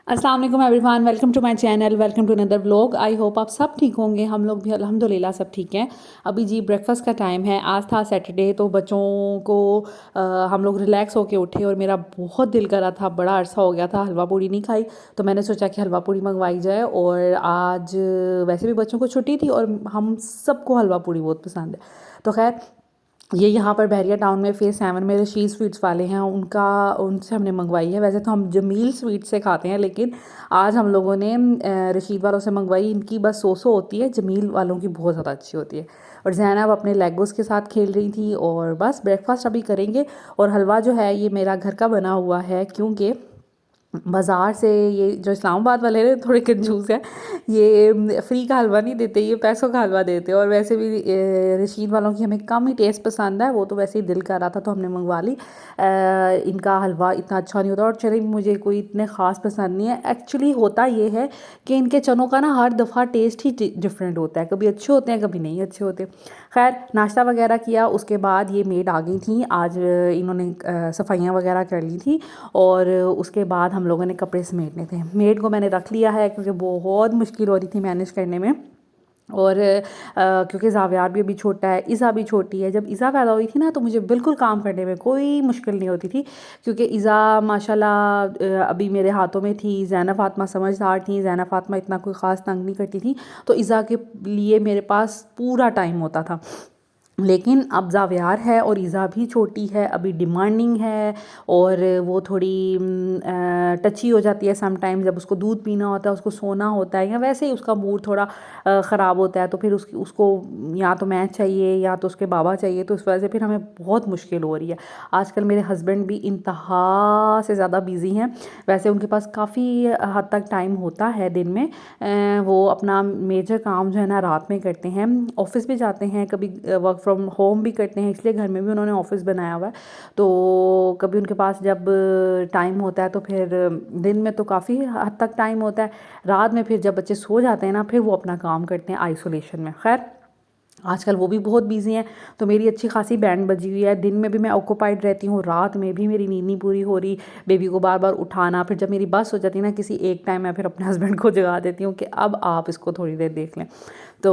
अस्सलाम वालेकुम everyone, welcome to my channel, welcome to another vlog. I hope आप सब ठीक होंगे। हम लोग भी अल्हम्दुलिल्लाह सब ठीक हैं। अभी जी ब्रेकफास्ट का टाइम है। आज था सैटरडे, तो बच्चों को हम लोग रिलैक्स होके उठे और मेरा बहुत दिल कर रहा था, बड़ा अरसा हो गया था हलवा पूड़ी नहीं खाई। तो मैंने सोचा कि हलवा पूड़ी मंगवाई जाए। और आज वैसे भी बच्चों को छुट्टी थी और हम सबको हलवा पूड़ी बहुत पसंद है। तो खैर ये यहाँ पर बहरिया टाउन में फेज़ 7 में रशीद स्वीट्स वाले हैं, उनसे हमने मंगवाई है। वैसे तो हम जमील स्वीट से खाते हैं, लेकिन आज हम लोगों ने रशीद वालों से मंगवाई। इनकी बस सो होती है, जमील वालों की बहुत ज़्यादा अच्छी होती है। और ज़ैनब अपने लेगोस के साथ खेल रही थी। और बस ब्रेकफास्ट अभी करेंगे। और हलवा जो है ये मेरा घर का बना हुआ है, क्योंकि बाज़ार से ये जो इस्लामाबाद वाले हैं थोड़े कंजूस हैं। ये फ्री का हलवा नहीं देते, ये पैसों का हलवा देते हैं। और वैसे भी रशीद वालों की हमें कम ही टेस्ट पसंद है, वो तो वैसे ही दिल कर रहा था तो हमने मंगवा ली। इनका हलवा इतना अच्छा नहीं होता और चने भी मुझे कोई इतने ख़ास पसंद नहीं है। एक्चुअली होता ये है कि इनके चनों का ना हर दफ़ा टेस्ट ही डिफरेंट होता है, कभी अच्छे होते हैं कभी नहीं अच्छे होते। खैर नाश्ता वगैरह किया, उसके बाद ये मेड आ गई थी। आज इन्होंने सफाइयाँ वगैरह कर ली थी। और उसके बाद हम लोगों ने कपड़े समेटने थे। मेड को मैंने रख लिया है क्योंकि बहुत मुश्किल हो रही थी मैनेज करने में। और क्योंकि ज़ावियार भी अभी छोटा है, इज़ा भी छोटी है। जब इज़ा पैदा हुई थी ना, तो मुझे बिल्कुल काम करने में कोई मुश्किल नहीं होती थी, क्योंकि इज़ा माशाल्लाह अभी मेरे हाथों में थी। ज़ैनब फ़ातिमा समझदार थी, ज़ैनब फ़ातिमा इतना कोई ख़ास तंग नहीं करती थी। तो इज़ा के लिए मेरे पास पूरा टाइम होता था। लेकिन अब ज़ावियार है और इज़ा भी छोटी है, अभी डिमांडिंग है। और वो थोड़ी टची हो जाती है सम टाइम, जब उसको दूध पीना होता है, उसको सोना होता है, या वैसे ही उसका मूड थोड़ा ख़राब होता है, तो फिर उसको या तो मैं चाहिए या तो उसके बाबा चाहिए। तो इस वजह से फिर हमें बहुत मुश्किल हो रही है। आजकल मेरे हस्बैंड भी इंतहा से ज़्यादा बिज़ी हैं। वैसे उनके पास काफ़ी हद तक टाइम होता है दिन में। वो अपना मेजर काम जो है ना रात में करते हैं। ऑफ़िस भी जाते हैं, कभी वर्क फ्रॉम होम भी करते हैं, इसलिए घर में भी उन्होंने ऑफ़िस बनाया हुआ है। तो कभी उनके पास जब टाइम होता है तो फिर दिन में तो काफ़ी हद तक टाइम होता है। रात में फिर जब बच्चे सो जाते हैं ना, फिर वो अपना काम करते हैं आइसोलेशन में। खैर आजकल वो भी बहुत बिज़ी हैं, तो मेरी अच्छी खासी बैंड बजी हुई है। दिन में भी मैं ऑक्यूपाइड रहती हूँ, रात में भी मेरी नींद नहीं पूरी हो रही। बेबी को बार बार उठाना, फिर जब मेरी बस हो जाती है ना किसी एक टाइम, मैं फिर अपने हस्बैंड को जगा देती हूँ कि अब आप इसको थोड़ी देर देख लें। तो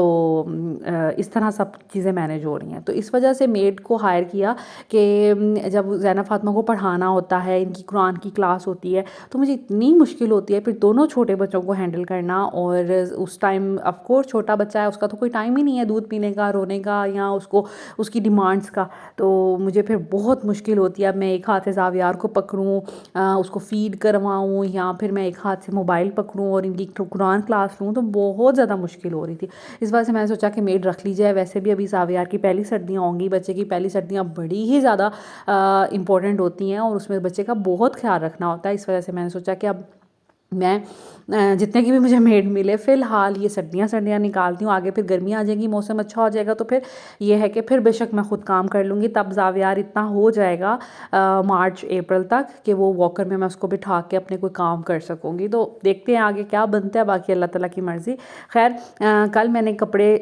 इस तरह सब चीज़ें मैनेज हो रही हैं। तो इस वजह से मेड को हायर किया कि जब ज़ैनब फ़ातिमा को पढ़ाना होता है, इनकी कुरान की क्लास होती है, तो मुझे इतनी मुश्किल होती है फिर दोनों छोटे बच्चों को हैंडल करना। और उस टाइम ऑफ कोर्स छोटा बच्चा है, उसका तो कोई टाइम ही नहीं है दूध पीने का, रोने का, या उसको उसकी डिमांड्स का। तो मुझे फिर बहुत मुश्किल होती है। अब मैं एक हाथ से ज़ावियार को पकड़ूँ, उसको फ़ीड करवाऊँ, या फिर मैं एक हाथ से मोबाइल पकड़ूँ और इनकी कुरान क्लास लूँ, तो बहुत ज़्यादा मुश्किल हो रही थी। इस वजह से मैंने सोचा कि मेड रख ली जाए। वैसे भी अभी ज़ावियार की पहली सर्दियाँ होंगी, बच्चे की पहली सर्दियाँ बड़ी ही ज़्यादा इम्पोर्टेंट होती हैं और उसमें बच्चे का बहुत ख्याल रखना होता है। इस वजह से मैंने सोचा कि अब मैं जितने की भी मुझे मेड मिले फ़िलहाल ये सर्दियाँ निकालती हूँ। आगे फिर गर्मियाँ आ जाएंगी, मौसम अच्छा हो जाएगा, तो फिर ये है कि फिर बेशक मैं ख़ुद काम कर लूँगी। तब ज़ावियार इतना हो जाएगा मार्च अप्रैल तक कि वो वॉकर में मैं उसको बिठा के अपने कोई काम कर सकूँगी। तो देखते हैं आगे क्या बनता है, बाकी अल्लाह ताला की मर्ज़ी। खैर कल मैंने कपड़े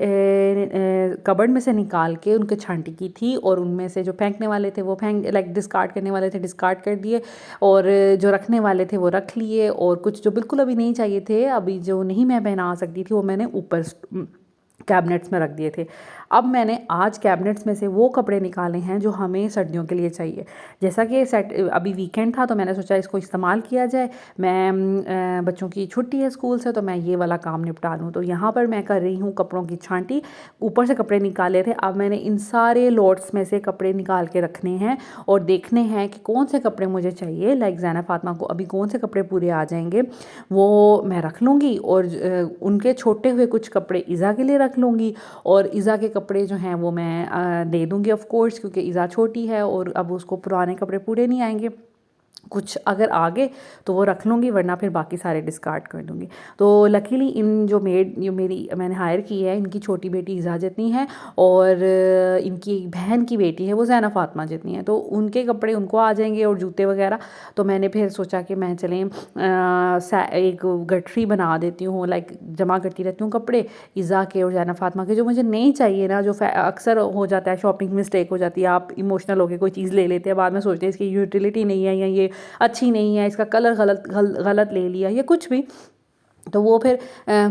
कबर्ड में से निकाल के उनके छांटी की थी, और उनमें से जो फेंकने वाले थे वो फेंक, लाइक डिस्कार्ड करने वाले थे डिस्कार्ड कर दिए, और जो रखने वाले थे वो रख लिए। और कुछ जो बिल्कुल अभी नहीं चाहिए थे, अभी जो नहीं मैं पहना सकती थी, वो मैंने ऊपर कैबिनेट्स में रख दिए थे। अब मैंने आज कैबिनेट्स में से वो कपड़े निकाले हैं जो हमें सर्दियों के लिए चाहिए। जैसा कि अभी वीकेंड था, तो मैंने सोचा इसको इस्तेमाल किया जाए। मैं बच्चों की छुट्टी है स्कूल से, तो मैं ये वाला काम निपटा लूँ। तो यहाँ पर मैं कर रही हूँ कपड़ों की छांटी। ऊपर से कपड़े निकाले थे, अब मैंने इन सारे लॉट्स में से कपड़े निकाल के रखने हैं और देखने हैं कि कौन से कपड़े मुझे चाहिए। लाइक ज़ैनब फ़ातिमा को अभी कौन से कपड़े पूरे आ जाएंगे वो मैं रख लूँगी, और उनके छोटे हुए कुछ कपड़े इज़ा के लिए रख लूँगी। और इज़ा के कपड़े जो हैं वो मैं दे दूँगी ऑफ़ कोर्स, क्योंकि इज़ा छोटी है और अब उसको पुराने कपड़े पूरे नहीं आएंगे। कुछ अगर आ गए तो वो रख लूँगी, वरना फिर बाकी सारे डिस्कार्ड कर दूँगी। तो लकीली इन जो मेरी मैंने हायर की है, इनकी छोटी बेटी इज़ा जितनी है, और इनकी एक बहन की बेटी है वो ज़ैनब फ़ातिमा जितनी है, तो उनके कपड़े उनको आ जाएंगे और जूते वगैरह। तो मैंने फिर सोचा कि मैं चलें एक गठरी बना देती हूँ, लाइक जमा करती रहती हूँ कपड़े इज़ा के और ज़ैनब फ़ातिमा के, जो मुझे नहीं चाहिए ना, जो अक्सर हो जाता है शॉपिंग मिस्टेक हो जाती है। आप इमोशनल होकर कोई चीज़ ले लेते हैं, बाद में सोचते हैं इसकी यूटिलिटी नहीं है, या ये अच्छी नहीं है, इसका कलर गलत ले लिया या कुछ भी। तो वो फिर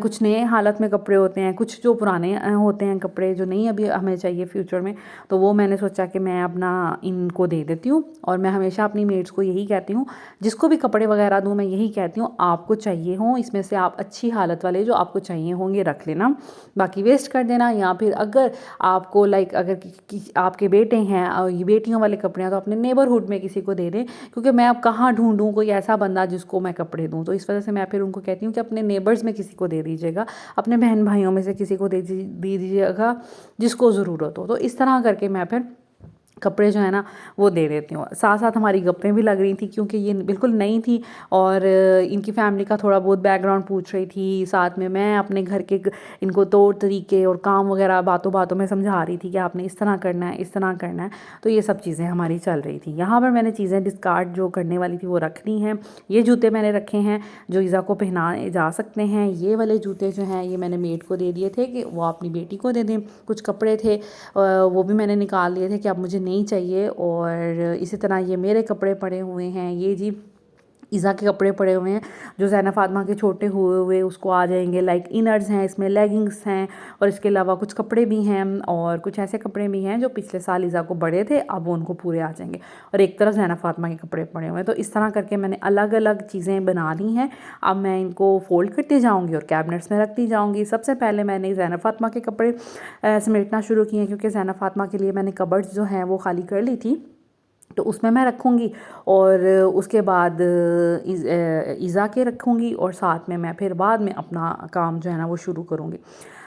कुछ नए हालत में कपड़े होते हैं, कुछ जो पुराने होते हैं कपड़े जो नहीं अभी हमें चाहिए फ्यूचर में, तो वो मैंने सोचा कि मैं अपना इनको दे देती हूँ। और मैं हमेशा अपनी मेड्स को यही कहती हूँ, जिसको भी कपड़े वगैरह दूँ मैं यही कहती हूँ, आपको चाहिए हों इसमें से आप अच्छी हालत वाले जो आपको चाहिए होंगे रख लेना, बाकी वेस्ट कर देना। या फिर अगर आपको अगर आपके बेटे हैं और ये बेटियों वाले कपड़े हैं तो अपने नेबरहुड में किसी को दे दें, क्योंकि मैं अब कहाँ ढूंढूं कोई ऐसा बंदा जिसको मैं कपड़े दूं। तो इस वजह से मैं फिर उनको कहती हूँ कि अपने नेबर्स में किसी को दे दीजिएगा, अपने बहन भाइयों में से किसी को दे दीजिएगा जिसको ज़रूरत हो। तो इस तरह करके मैं फिर कपड़े जो है ना वो दे देती हूँ। साथ साथ हमारी गप्पें भी लग रही थी, क्योंकि ये बिल्कुल नई थी और इनकी फैमिली का थोड़ा बहुत बैकग्राउंड पूछ रही थी। साथ में मैं अपने घर के इनको तौर तरीके और काम वगैरह बातों बातों में समझा रही थी कि आपने इस तरह करना है, इस तरह करना है। तो ये सब चीज़ें हमारी चल रही थी। यहाँ पर मैंने चीज़ें डिस्कार्ड जो करने वाली थी वो रखनी है। ये जूते मैंने रखे हैं जो ईज़ा को पहनाए जा सकते हैं। ये वाले जूते जो हैं ये मैंने मेड को दे दिए थे कि वो अपनी बेटी को दे दें। कुछ कपड़े थे वो भी मैंने निकाल लिए थे कि अब मुझे नहीं चाहिए। और इसी तरह ये मेरे कपड़े पड़े हुए हैं, ये जी ईज़ा के कपड़े पड़े हुए हैं जो ज़ैना फातिमा के छोटे हुए हुए उसको आ जाएंगे। लाइक इनर्स हैं, इसमें लेगिंग्स हैं और इसके अलावा कुछ कपड़े भी हैं और कुछ ऐसे कपड़े भी हैं जो पिछले साल ईज़ा को बड़े थे, अब उनको पूरे आ जाएंगे। और एक तरफ ज़ैना फातिमा के कपड़े पड़े हुए हैं। तो इस तरह करके मैंने अलग अलग चीज़ें बना ली हैं। अब मैं इनको फोल्ड करती जाऊँगी और कैबिनेट्स में रखती जाऊँगी। सबसे पहले मैंने ज़ैना फातिमा के कपड़े समेटना शुरू किए, क्योंकि ज़ैना फातिमा के लिए मैंने कबर्ड्स जो हैं वो खाली कर ली थी, तो उसमें मैं रखूँगी। और उसके बाद ईज़ा के रखूँगी और साथ में मैं फिर बाद में अपना काम जो है ना वो शुरू करूँगी।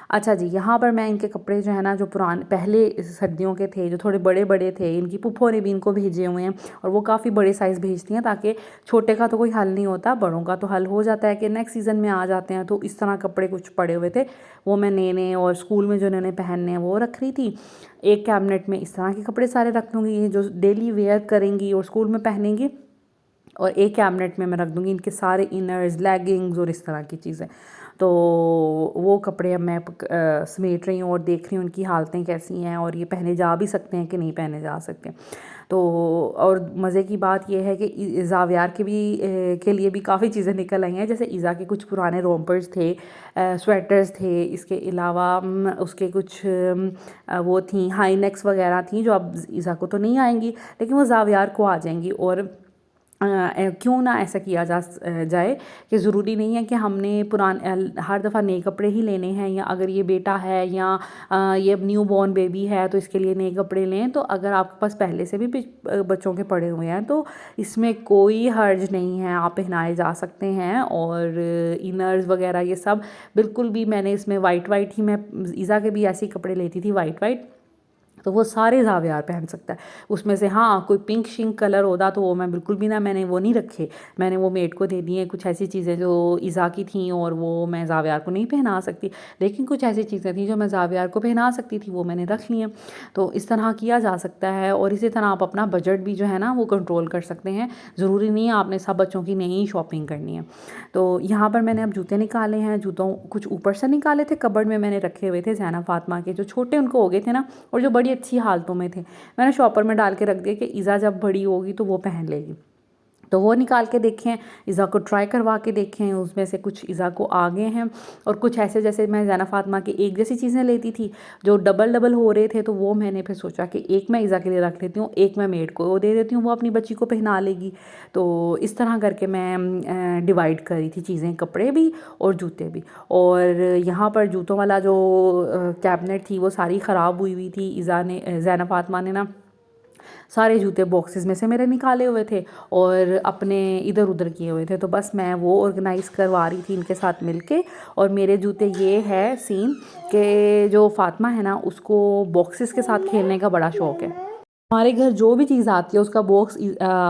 अच्छा जी, यहाँ पर मैं इनके कपड़े जो है ना जो पुराने पहले सर्दियों के थे जो थोड़े बड़े बड़े थे, इनकी फूफो ने भी इनको भेजे हुए हैं और वो काफ़ी बड़े साइज़ भेजती हैं, ताकि छोटे का तो कोई हल नहीं होता, बड़ों का तो हल हो जाता है कि नेक्स्ट सीज़न में आ जाते हैं। तो इस तरह कपड़े कुछ पड़े हुए थे, वो मैं नए और स्कूल में जो इन्होंने पहनने हैं वो रख रही थी। एक कैबिनेट में इस तरह के कपड़े सारे रख लूँगी, ये जो डेली वेयर करेंगी और स्कूल में पहनेंगी। और एक कैबिनेट में मैं रख दूँगी इनके सारे इनर्स, लेगिंग्स और इस तरह की चीज़ें। तो वो कपड़े अब मैं समेट रही हूँ और देख रही हूँ उनकी हालतें कैसी हैं और ये पहने जा भी सकते हैं कि नहीं पहने जा सकते। तो और मज़े की बात यह है कि ज़ावियार के लिए भी काफ़ी चीज़ें निकल आई हैं। जैसे ईज़ा के कुछ पुराने रोम्पर्स थे, स्वेटर्स थे, इसके अलावा उसके कुछ वो थी हाई नेक्स वगैरह थी जो अब ईज़ा को तो नहीं आएंगी, लेकिन वो ज़ावियार को आ जाएंगी। और क्यों ना ऐसा किया जाए कि ज़रूरी नहीं है कि हमने हर दफ़ा नए कपड़े ही लेने हैं, या अगर ये बेटा है या ये न्यू बॉर्न बेबी है तो इसके लिए नए कपड़े लें। तो अगर आपके पास पहले से भी बच्चों के पड़े हुए हैं तो इसमें कोई हर्ज नहीं है, आप पहनाए जा सकते हैं। और इनर्स वगैरह ये सब बिल्कुल भी, मैंने इसमें वाइट ही, मैं ईज़ा के भी ऐसे ही कपड़े लेती थी वाइट, तो वो सारे ज़ावियार पहन सकता है। उसमें से हाँ कोई पिंक शिंक कलर होता तो वो मैं बिल्कुल भी ना, मैंने वो नहीं रखे, मैंने वो मेड को दे दिए। कुछ ऐसी चीज़ें जो ईज़ा की थी और वो मैं ज़ावियार को नहीं पहना सकती, लेकिन कुछ ऐसी चीज़ें थी जो मैं ज़ावियार को पहना सकती थी, वो मैंने रख ली हैं। तो इस तरह किया जा सकता है। और इसी तरह आप अपना बजट भी जो है ना वो कंट्रोल कर सकते हैं। ज़रूरी नहीं है आपने सब बच्चों की नई शॉपिंग करनी है। तो यहाँ पर मैंने अब जूते निकाले हैं, जूतों कुछ ऊपर से निकाले थे, कबर्ड में मैंने रखे हुए थे ज़ैना फातिमा के, जो छोटे उनको हो गए थे ना और जो बड़ी अच्छी हालतों में थे, मैंने शॉपर में डाल के रख दिया कि ईज़ा जब बड़ी होगी तो वो पहन लेगी। तो वो निकाल के देखें, ईज़ा को ट्राई करवा के देखें, उसमें से कुछ ईज़ा को आ गए हैं और कुछ ऐसे जैसे मैं ज़ैना फातिमा की एक जैसी चीज़ें लेती थी जो डबल हो रहे थे, तो वो मैंने फिर सोचा कि एक मैं ईज़ा के लिए रख लेती हूँ, एक मैं मेड को दे देती हूँ, वो अपनी बच्ची को पहना लेगी। तो इस तरह करके मैं डिवाइड करी थी चीज़ें, कपड़े भी और जूते भी। और यहाँ पर जूतों वाला जो कैबिनेट थी वो सारी ख़राब हुई थी। ज़ैना फातिमा ने ना सारे जूते बॉक्सेस में से मेरे निकाले हुए थे और अपने इधर उधर किए हुए थे, तो बस मैं वो ऑर्गेनाइज़ करवा रही थी इनके साथ मिलके। और मेरे जूते ये है सीन कि जो फातिमा है ना उसको बॉक्सेस के साथ खेलने का बड़ा शौक़ है। हमारे घर जो भी चीज़ आती है उसका बॉक्स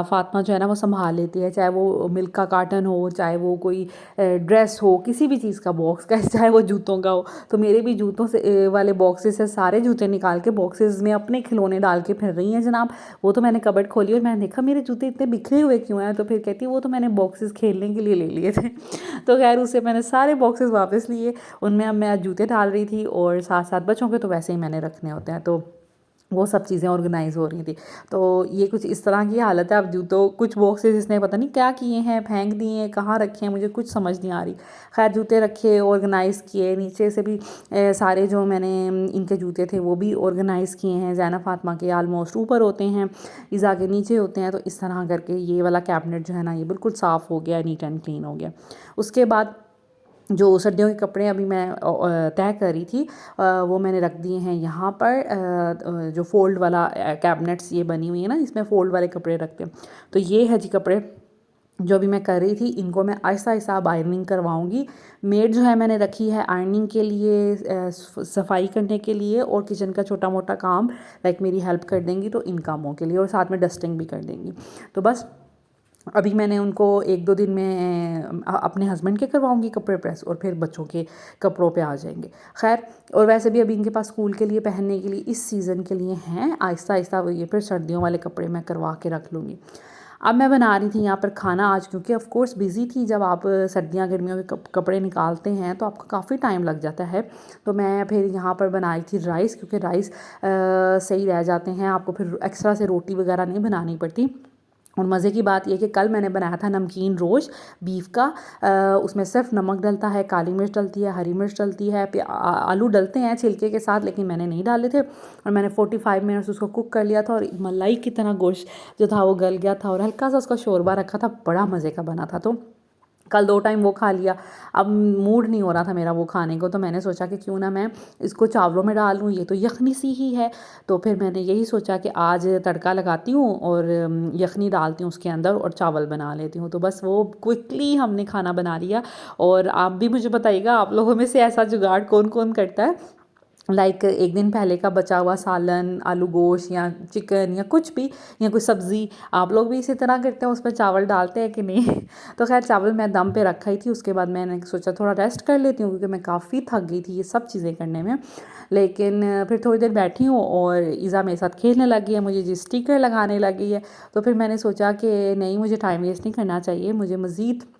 फातिमा जो है ना वो संभाल लेती है, चाहे वो मिल्क का कार्टन हो, चाहे वो कोई ड्रेस हो, किसी भी चीज़ का बॉक्स का, चाहे वो जूतों का हो। तो मेरे भी जूतों से वाले बॉक्सेस से सारे जूते निकाल के बॉक्सेस में अपने खिलौने डाल के फिर रही हैं जनाब। वो तो मैंने कबर्ड खोली और मैंने देखा मेरे जूते इतने बिखरे हुए क्यों हैं, तो फिर कहती वो तो मैंने बॉक्सेस खेलने के लिए ले लिए थे। तो खैर उससे मैंने सारे बॉक्सेस वापस लिए, उनमें अब मैं जूते डाल रही थी और साथ साथ बच्चों के तो वैसे ही मैंने रखने होते हैं। तो वो सब चीज़ें ऑर्गेनाइज़ हो रही थी। तो ये कुछ इस तरह की हालत है। अब जूतों कुछ बॉक्सेस इसने पता नहीं क्या किए हैं, फेंक दिए हैं, कहाँ रखे हैं, मुझे कुछ समझ नहीं आ रही। खैर जूते रखे, ऑर्गेनाइज़ किए, नीचे से भी सारे जो मैंने इनके जूते थे वो भी ऑर्गेनाइज़ किए हैं। ज़ैनब फातिमा के आलमोस्ट ऊपर होते हैं, इज़ा के नीचे होते हैं। तो इस तरह करके ये वाला कैबिनेट जो है ना, ये बिल्कुल साफ़ हो गया, नीट एंड क्लीन हो गया। उसके बाद जो सर्दियों के कपड़े अभी मैं तय करी थी, वो मैंने रख दिए हैं यहाँ पर। जो फ़ोल्ड वाला कैबिनेट्स ये बनी हुई है ना, इसमें फ़ोल्ड वाले कपड़े रखते हैं। तो ये है जी कपड़े जो अभी मैं कर रही थी, इनको मैं आहिस्ता आहिस्ता अब आयरनिंग करवाऊँगी। मेड जो है मैंने रखी है आयरनिंग के लिए, सफाई करने के लिए, और किचन का छोटा मोटा काम लाइक मेरी हेल्प कर देंगी तो इन कामों के लिए, और साथ में डस्टिंग भी कर देंगी। तो बस अभी मैंने उनको 1-2 दिन में अपने हस्बैंड के करवाऊँगी कपड़े प्रेस, और फिर बच्चों के कपड़ों पे आ जाएंगे। खैर, और वैसे भी अभी इनके पास स्कूल के लिए पहनने के लिए इस सीज़न के लिए हैं, आहिस्ता आहिस्ता वो ये फिर सर्दियों वाले कपड़े मैं करवा के रख लूँगी। अब मैं बना रही थी यहाँ पर खाना आज, क्योंकि ऑफ़ कोर्स बिज़ी थी। जब आप सर्दियाँ गर्मियों के कपड़े निकालते हैं तो आपको काफ़ी टाइम लग जाता है। तो मैं फिर यहाँ पर बनाई थी राइस, क्योंकि राइस सही रह जाते हैं, आपको फिर एक्स्ट्रा से रोटी वगैरह नहीं बनानी पड़ती। और मज़े की बात यह कि कल मैंने बनाया था नमकीन रोज बीफ का। उसमें सिर्फ नमक डलता है, काली मिर्च डलती है, हरी मिर्च डलती है, आलू डलते हैं छिलके के साथ, लेकिन मैंने नहीं डाले थे। और मैंने 45 मिनट्स उसको कुक कर लिया था, और मलाई की तरह गोश्त जो था वो गल गया था, और हल्का सा उसका शोरबा रखा था, बड़ा मज़े का बना था। तो कल 2 टाइम वो खा लिया। अब मूड नहीं हो रहा था मेरा वो खाने को, तो मैंने सोचा कि क्यों ना मैं इसको चावलों में डाल लूँ, ये तो यखनी सी ही है। तो फिर मैंने यही सोचा कि आज तड़का लगाती हूँ और यखनी डालती हूँ उसके अंदर और चावल बना लेती हूँ। तो बस वो क्विकली हमने खाना बना लिया। और आप भी मुझे बताइएगा, आप लोगों में से ऐसा जुगाड़ कौन कौन करता है? लाइक एक दिन पहले का बचा हुआ सालन, आलू गोश्त या चिकन या कुछ भी, या कोई सब्ज़ी, आप लोग भी इसी तरह करते हैं, उस पर चावल डालते हैं कि नहीं? तो खैर, चावल मैं दम पे रखा ही थी। उसके बाद मैंने सोचा थोड़ा रेस्ट कर लेती हूँ, क्योंकि मैं काफ़ी थक गई थी ये सब चीज़ें करने में। लेकिन फिर थोड़ी देर बैठी हूँ और ईज़ा मेरे साथ खेलने लगी है, मुझे जी स्टिकर लगाने लगी है। तो फिर मैंने सोचा कि नहीं, मुझे टाइम वेस्ट नहीं करना चाहिए, मुझे मज़ीद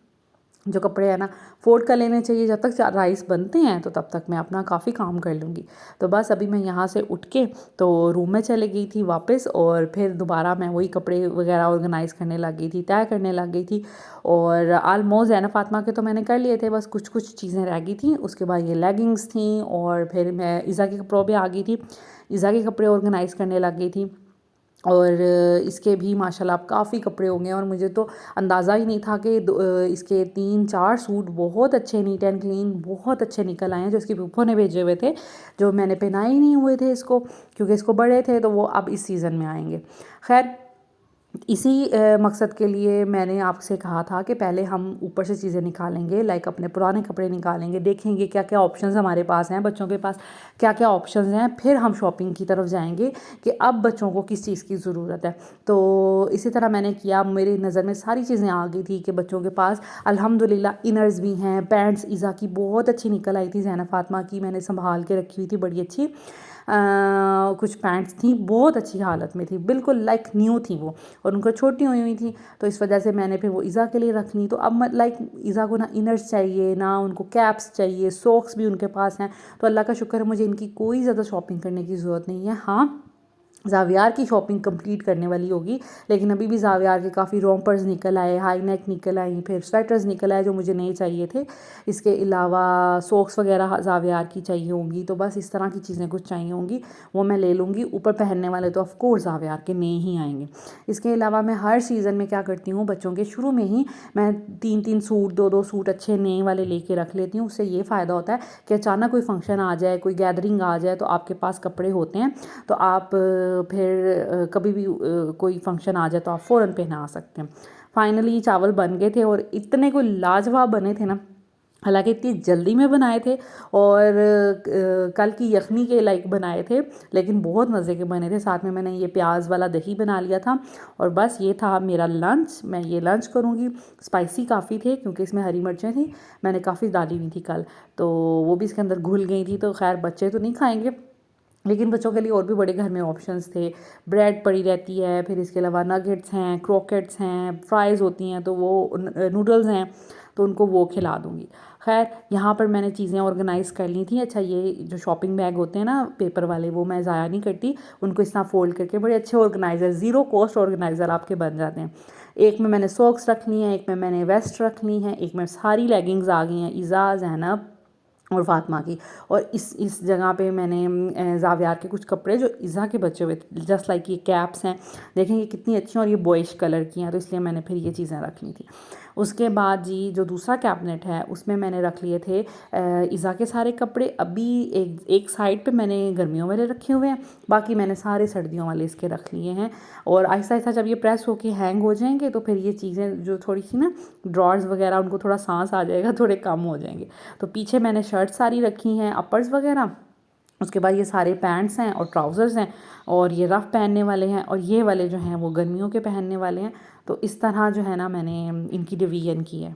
जो कपड़े हैं ना फोल्ड कर लेने चाहिए। जब तक राइस बनते हैं तो तब तक मैं अपना काफ़ी काम कर लूँगी। तो बस अभी मैं यहाँ से उठ के तो रूम में चली गई थी वापस, और फिर दोबारा मैं वही कपड़े वगैरह ऑर्गेनाइज़ करने लग गई थी, तय करने लग गई थी। और आलमोस्ट ज़ैनब फातिमा के तो मैंने कर लिए थे, बस कुछ कुछ चीज़ें रह गई थी। उसके बाद ये लेगिंग्स थी, और फिर मैं ईज़ा के कपड़ों पर आ गई थी, ईज़ा के कपड़े ऑर्गेनाइज़ करने लग गई थी। और इसके भी माशाल्लाह अब काफ़ी कपड़े हो गए हैं, और मुझे तो अंदाज़ा ही नहीं था कि इसके 3-4 सूट बहुत अच्छे नीट एंड क्लीन बहुत अच्छे निकल आए हैं, जो इसकी फूफो ने भेजे हुए थे, जो मैंने पहनाए ही नहीं हुए थे इसको, क्योंकि इसको बड़े थे, तो वो अब इस सीज़न में आएंगे। खैर, इसी मकसद के लिए मैंने आपसे कहा था कि पहले हम ऊपर से चीज़ें निकालेंगे, लाइक अपने पुराने कपड़े निकालेंगे, देखेंगे क्या क्या ऑप्शंस हमारे पास हैं, बच्चों के पास क्या क्या ऑप्शंस हैं, फिर हम शॉपिंग की तरफ जाएंगे कि अब बच्चों को किस चीज़ की ज़रूरत है। तो इसी तरह मैंने किया, मेरी नज़र में सारी चीज़ें आ गई थी कि बच्चों के पास अल्हम्दुलिल्लाह इनर्स भी हैं, पैंट्स ईज़ा की बहुत अच्छी निकल आई थी, ज़ैनब फातिमा की मैंने संभाल के रखी हुई थी बड़ी अच्छी। कुछ पैंट्स थी बहुत अच्छी हालत में थी, बिल्कुल लाइक न्यू थी वो, और उनको छोटी हुई हुई थी। तो इस वजह से मैंने फिर वो ईज़ा के लिए रख ली। तो अब लाइक ईज़ा को ना इनर्स चाहिए, ना उनको कैप्स चाहिए, सॉक्स भी उनके पास हैं। तो अल्लाह का शुक्र है, मुझे इनकी कोई ज़्यादा शॉपिंग करने की ज़रूरत नहीं है। हाँ, ज़ावियार की शॉपिंग कंप्लीट करने वाली होगी, लेकिन अभी भी ज़ावियार के काफ़ी रोम्पर्स निकल आए, हाई नेक निकल आई, फिर स्वेटर्स निकल आए जो मुझे नहीं चाहिए थे। इसके अलावा सॉक्स वगैरह ज़ावियार की चाहिए होंगी, तो बस इस तरह की चीज़ें कुछ चाहिए होंगी, वो मैं ले लूँगी। ऊपर पहनने वाले तो ऑफ़ कोर्स ज़ावियार के नए ही आएंगे। इसके अलावा मैं हर सीज़न में क्या करती हूँ, बच्चों के शुरू में ही मैं 3-3 सूट 2-2 सूट अच्छे नए वाले लेके रख लेती हूँ। उससे ये फ़ायदा होता है कि अचानक कोई फंक्शन आ जाए, कोई गैदरिंग आ जाए, तो आपके पास कपड़े होते हैं, तो आप फिर कभी भी कोई फंक्शन आ जाए तो आप फ़ौरन पहना सकते हैं। फाइनली चावल बन गए थे, और इतने कोई लाजवाब बने थे ना, हालांकि इतनी जल्दी में बनाए थे, और कल की यखनी के लाइक बनाए थे, लेकिन बहुत मज़े के बने थे। साथ में मैंने ये प्याज वाला दही बना लिया था, और बस ये था मेरा लंच। मैं ये लंच करूँगी। स्पाइसी काफ़ी थे क्योंकि इसमें हरी मिर्चें थी, मैंने काफ़ी डाली हुई थी कल, तो वो भी इसके अंदर घुल गई थी। तो खैर, बच्चे तो नहीं खाएंगे, लेकिन बच्चों के लिए और भी बड़े घर में ऑप्शंस थे। ब्रेड पड़ी रहती है, फिर इसके अलावा नगेट्स हैं, क्रोकेट्स हैं, फ्राइज़ होती हैं, तो वो नूडल्स हैं। तो उनको वो खिला दूँगी। खैर यहाँ पर मैंने चीज़ें ऑर्गेनाइज़ कर ली थी। अच्छा, ये जो शॉपिंग बैग होते हैं ना पेपर वाले, वो मैं ज़ाया नहीं करती, उनको इस तरह फ़ोल्ड करके बड़े अच्छे ऑर्गेनाइज़र, ज़ीरो कॉस्ट ऑर्गेनाइज़र आपके बन जाते हैं। एक में मैंने सॉक्स रख ली हैं, एक में मैंने वेस्ट रख ली हैं, एक में सारी लेगिंग्स आ गई हैं इज़ा, ज़ैनब और फातिमा की। और इस जगह पे मैंने ज़ावियार के कुछ कपड़े जो इज़ा के बचे हुए थे, जस्ट लाइक ये कैप्स हैं, देखें ये कितनी अच्छी हैं और ये बॉयश कलर की हैं, तो इसलिए मैंने फिर ये चीज़ें रख ली थी। उसके बाद जी जो दूसरा कैबिनेट है उसमें मैंने रख लिए थे इज़ा के सारे कपड़े। अभी एक साइड पे मैंने गर्मियों वाले रखे हुए हैं, बाकी मैंने सारे सर्दियों वाले इसके रख लिए हैं। और आहिस्ता आहिस्ता जब ये प्रेस होके हैंग हो जाएंगे तो फिर ये चीज़ें जो थोड़ी सी ना ड्रॉर्स वगैरह, उनको थोड़ा सांस आ जाएगा, थोड़े कम हो जाएंगे। तो पीछे मैंने शर्ट सारी रखी हैं, अपर्स वगैरह। उसके बाद ये सारे पैंट्स हैं और ट्राउज़र्स हैं, और ये रफ़ पहनने वाले हैं, और ये वाले जो हैं वो गर्मियों के पहनने वाले हैं। तो इस तरह जो है ना मैंने इनकी डिवीज़न की है।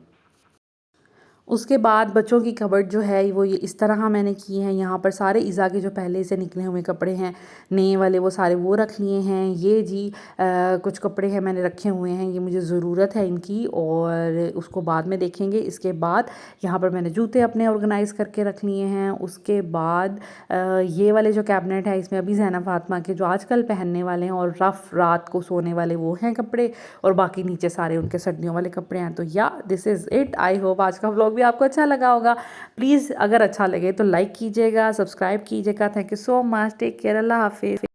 उसके बाद बच्चों की कबर्ड जो है वो ये इस तरह मैंने की है। यहाँ पर सारे इज़ा के जो पहले से निकले हुए कपड़े हैं नए वाले, वो सारे वो रख लिए हैं। ये जी कुछ कपड़े हैं मैंने रखे हुए हैं, ये मुझे ज़रूरत है इनकी, और उसको बाद में देखेंगे। इसके बाद यहाँ पर मैंने जूते अपने ऑर्गेनाइज़ करके रख लिए हैं। उसके बाद ये वाले जो कैबिनेट है इसमें अभी ज़ैनब फातिमा के जो आजकल पहनने वाले हैं और रफ़ रात को सोने वाले वो हैं कपड़े, और बाकी नीचे सारे उनके सर्दियों वाले कपड़े हैं। तो या this is it. I hope आज का व्लॉग भी आपको अच्छा लगा होगा। प्लीज़ अगर अच्छा लगे तो लाइक कीजिएगा, सब्सक्राइब कीजिएगा। Thank you so much. Take care. Allah हाफिज़।